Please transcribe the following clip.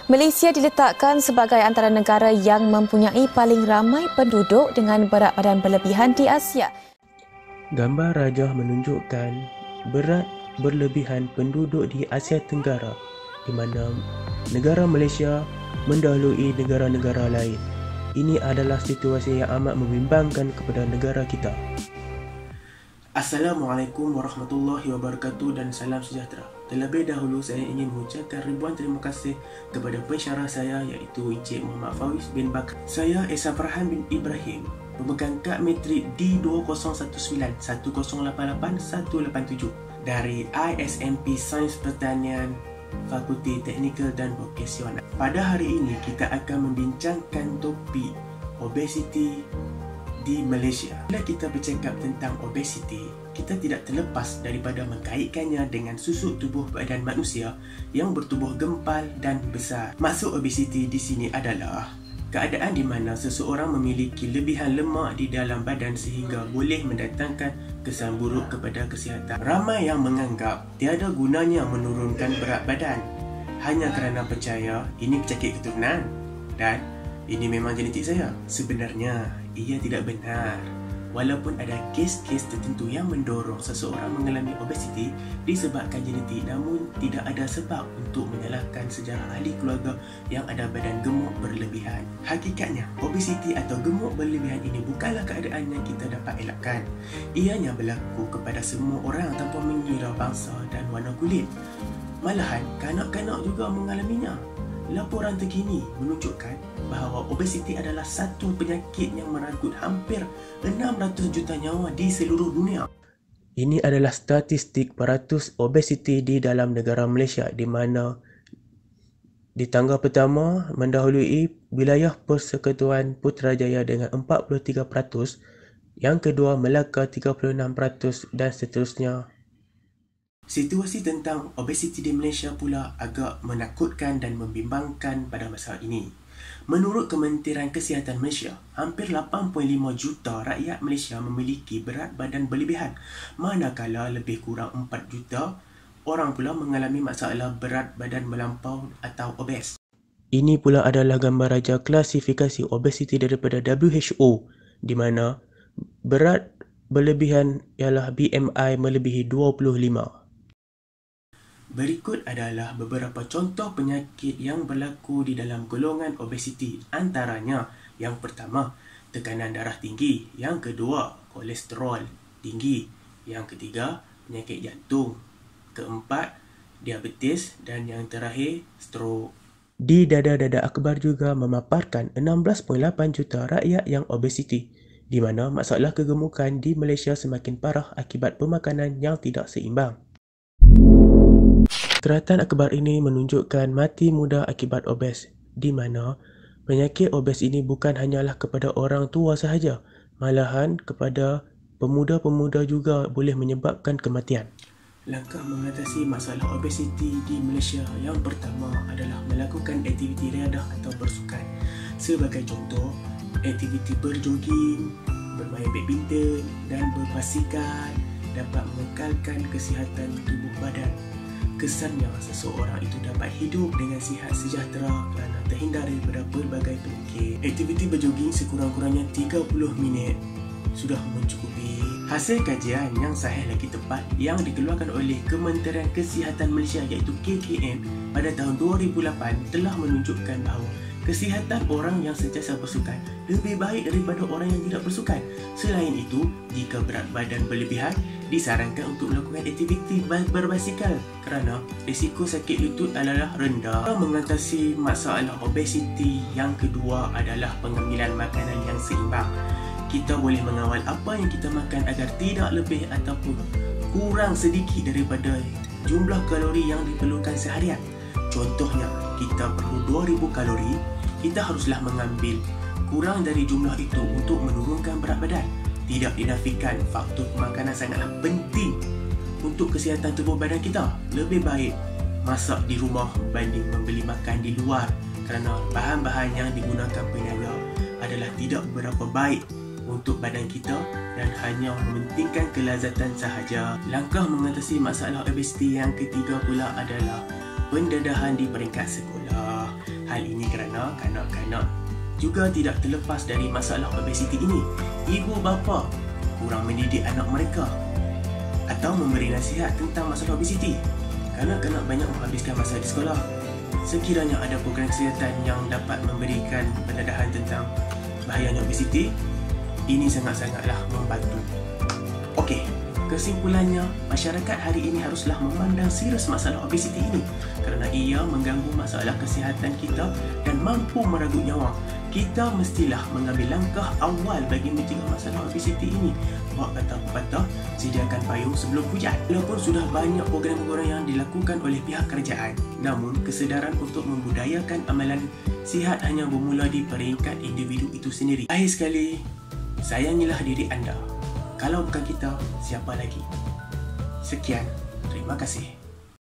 Malaysia diletakkan sebagai antara negara yang mempunyai paling ramai penduduk dengan berat badan berlebihan di Asia. Gambar rajah menunjukkan berat berlebihan penduduk di Asia Tenggara, di mana negara Malaysia mendahului negara-negara lain. Ini adalah situasi yang amat membimbangkan kepada negara kita. Assalamualaikum warahmatullahi wabarakatuh dan salam sejahtera. Terlebih dahulu saya ingin mengucapkan ribuan terima kasih kepada pensyarah saya iaitu Encik Muhammad Faiz bin Bakar. Saya Esa Farhan bin Ibrahim, pemegang kad matrik D2019-1088-187 dari ISMP Sains Pertanian Fakulti Teknikal dan Vokasional. Pada hari ini kita akan membincangkan topik obesiti di Malaysia. Bila kita bercakap tentang obesiti, kita tidak terlepas daripada mengkaitkannya dengan susuk tubuh badan manusia yang bertubuh gempal dan besar. Maksud obesiti di sini adalah keadaan di mana seseorang memiliki lebihan lemak di dalam badan sehingga boleh mendatangkan kesan buruk kepada kesihatan. Ramai yang menganggap tiada gunanya menurunkan berat badan hanya kerana percaya ini penyakit keturunan dan ini memang genetik saya. Sebenarnya ia tidak benar. Walaupun ada kes-kes tertentu yang mendorong seseorang mengalami obesiti disebabkan genetik, namun tidak ada sebab untuk menyalahkan sejarah ahli keluarga yang ada badan gemuk berlebihan. Hakikatnya, obesiti atau gemuk berlebihan ini bukanlah keadaan yang kita dapat elakkan. Ianya berlaku kepada semua orang tanpa mengira bangsa dan warna kulit. Malahan, kanak-kanak juga mengalaminya. Laporan terkini menunjukkan bahawa obesiti adalah satu penyakit yang merenggut hampir 600 juta nyawa di seluruh dunia. Ini adalah statistik peratus obesiti di dalam negara Malaysia, di mana di tangga pertama mendahului wilayah Persekutuan Putrajaya dengan 43%, yang kedua Melaka 36% dan seterusnya. Situasi tentang obesiti di Malaysia pula agak menakutkan dan membimbangkan pada masa ini. Menurut Kementerian Kesihatan Malaysia, hampir 8.5 juta rakyat Malaysia memiliki berat badan berlebihan, manakala lebih kurang 4 juta orang pula mengalami masalah berat badan melampau atau obes. Ini pula adalah gambar raja klasifikasi obesiti daripada WHO, di mana berat berlebihan ialah BMI melebihi 25. Berikut adalah beberapa contoh penyakit yang berlaku di dalam golongan obesiti. Antaranya, yang pertama, tekanan darah tinggi. Yang kedua, kolesterol tinggi. Yang ketiga, penyakit jantung. Keempat, diabetes. Dan yang terakhir, strok. Di Dada-Dada Akhbar juga memaparkan 16.8 juta rakyat yang obesiti, di mana masalah kegemukan di Malaysia semakin parah akibat pemakanan yang tidak seimbang. Keratan akhbar ini menunjukkan mati muda akibat obes, di mana penyakit obes ini bukan hanyalah kepada orang tua sahaja, malahan kepada pemuda-pemuda juga boleh menyebabkan kematian. Langkah mengatasi masalah obesiti di Malaysia yang pertama adalah melakukan aktiviti riadah atau bersukan. Sebagai contoh, aktiviti berjoging, bermain badminton dan berbasikal dapat mengekalkan kesihatan tubuh badan. Kesannya seseorang itu dapat hidup dengan sihat sejahtera kerana terhindar daripada pelbagai penyakit. Aktiviti berjoging sekurang-kurangnya 30 minit sudah mencukupi. Hasil kajian yang sahih lagi tepat yang dikeluarkan oleh Kementerian Kesihatan Malaysia iaitu KKM pada tahun 2008 telah menunjukkan bahawa kesihatan orang yang sentiasa bersukan lebih baik daripada orang yang tidak bersukan. Selain itu, jika berat badan berlebihan, disarankan untuk melakukan aktiviti berbasikal kerana risiko sakit lutut adalah rendah. Mengatasi masalah obesiti yang kedua adalah pengambilan makanan yang seimbang. Kita boleh mengawal apa yang kita makan agar tidak lebih ataupun kurang sedikit daripada jumlah kalori yang diperlukan seharian. Contohnya, kita perlu 2000 kalori, kita haruslah mengambil kurang dari jumlah itu untuk menurunkan berat badan. Tidak dinafikan faktor makanan sangatlah penting untuk kesihatan tubuh badan kita. Lebih baik masak di rumah berbanding membeli makan di luar kerana bahan-bahan yang digunakan peniaga adalah tidak berapa baik untuk badan kita dan hanya mementingkan kelazatan sahaja. Langkah mengatasi masalah obesiti yang ketiga pula adalah pendedahan di peringkat sekolah. Hal ini kerana kanak-kanak juga tidak terlepas dari masalah obesiti ini. Ibu bapa kurang mendidik anak mereka atau memberi nasihat tentang masalah obesiti. Kanak-kanak banyak menghabiskan masa di sekolah. Sekiranya ada program kesihatan yang dapat memberikan pendedahan tentang bahayanya obesiti, ini sangat-sangatlah membantu. Okey, kesimpulannya, masyarakat hari ini haruslah memandang serius masalah obesiti ini kerana ia mengganggu masalah kesihatan kita dan mampu merenggut nyawa. Kita mestilah mengambil langkah awal bagi mencegah masalah obesiti ini. Buat kata pepatah, sediakan payung sebelum hujan. Walaupun sudah banyak program-program yang dilakukan oleh pihak kerajaan, namun kesedaran untuk membudayakan amalan sihat hanya bermula di peringkat individu itu sendiri. Akhir sekali, sayangilah diri anda. Kalau bukan kita, siapa lagi? Sekian, terima kasih.